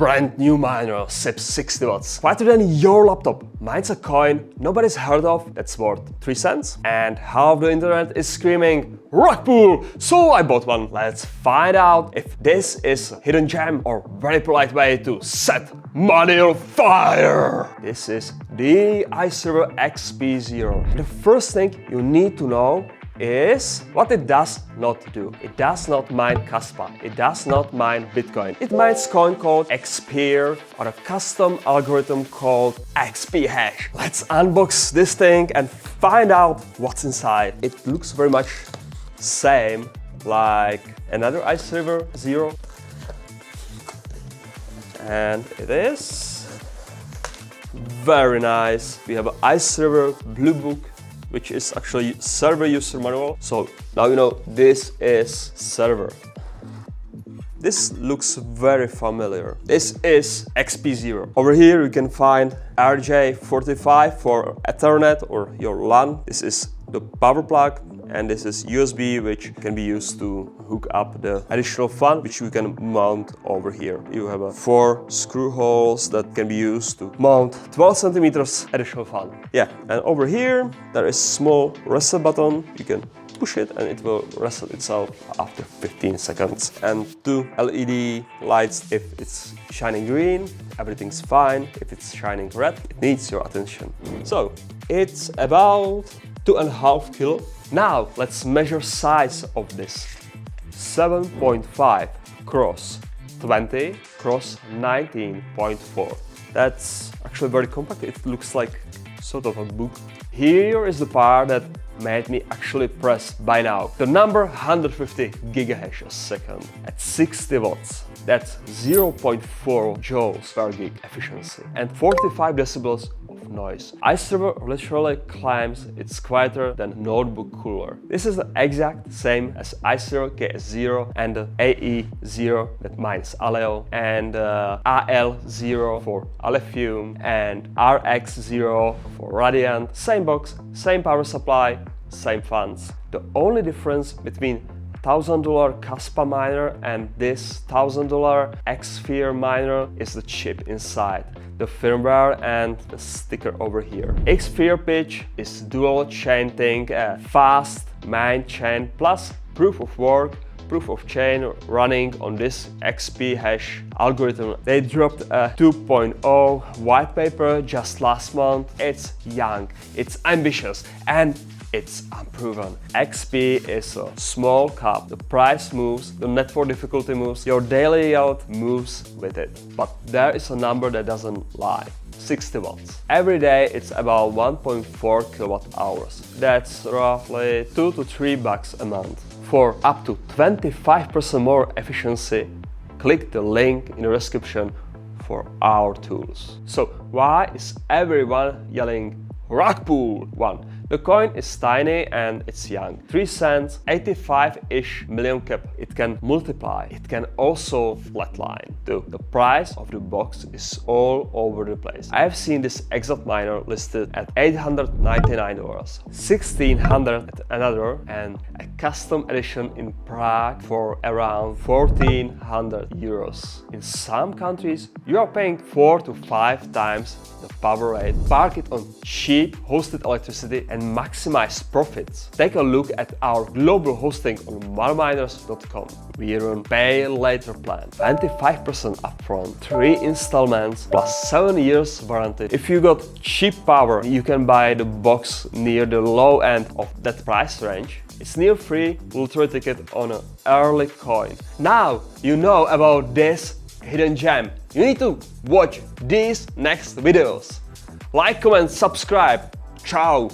brand new miner sips 60 watts. Quieter than your laptop. Mines a coin nobody's heard of that's worth 3 cents. And half the internet is screaming rockpool, so I bought one. Let's find out if this is a hidden gem or very polite way to set money on fire. This is the ICE River XP0. The first thing you need to know is what it does not do. It does not mine Kaspa. It does not mine Bitcoin. It mines coin called Xere or a custom algorithm called XPHash. Let's unbox this thing and find out what's inside. It looks very much same like another ICE River 0. And it is very nice. We have an ICE River Blue Book, which is actually server user manual. So now you know this is server. This looks very familiar. This is XP0. Over here you can find RJ45 for Ethernet or your LAN. This is the power plug, and this is USB, which can be used to hook up the additional fan, which you can mount over here. You have 4 screw holes that can be used to mount 12 centimeters additional fan. Yeah, and over here there is small reset button. You can push it and it will reset itself after 15 seconds. And 2 LED lights. If it's shining green, everything's fine. If it's shining red, it needs your attention. So it's about 2.5 kilo. Now let's measure size of this. 7.5 cross 20 cross 19.4. That's actually very compact. It looks like sort of a book. Here is the part that made me actually press buy now. The number 150 gigahash a second at 60 watts. That's 0.4 joules per gig efficiency and 45 decibels of noise. ICE River literally claims it's quieter than notebook cooler. This is the exact same as ICE River KS0 and the AE0 that mines Aleo, and AL0 for Alefium, and RX0 for Radiant. Same box, same power supply, same fans. The only difference between $1,000 Kaspa miner and this $1,000 Xere miner is the chip inside, the firmware and the sticker over here. XPHash is dual chain thing, a fast main chain plus proof of work, proof of chain running on this XPHash algorithm. They dropped a 2.0 white paper just last month. It's young, it's ambitious, and it's unproven. XP is a small cap. The price moves, the network difficulty moves, your daily layout moves with it. But there is a number that doesn't lie. 60 watts. Every day it's about 1.4 kilowatt hours. That's roughly $2 to $3 a month. For up to 25% more efficiency, click the link in the description for our tools. So why is everyone yelling rockpool? 1. The coin is tiny and it's young. 3 cents, 85-ish million cap. It can multiply. It can also flatline. 2. The price of the box is all over the place. I have seen this exact miner listed at $899, $1,600 at another, and a custom edition in Prague for around 1,400 euros. In some countries, you are paying 4 to 5 times the power rate. Park it on cheap hosted electricity and maximize profits. Take a look at our global hosting on monominers.com. We run pay later plan, 25% upfront, 3 installments plus 7 years warranty. If you got cheap power, you can buy the box near the low end of that price range. It's near free lottery ticket on an early coin. Now you know about this hidden gem. You need to watch these next videos. Like, comment, subscribe. Ciao!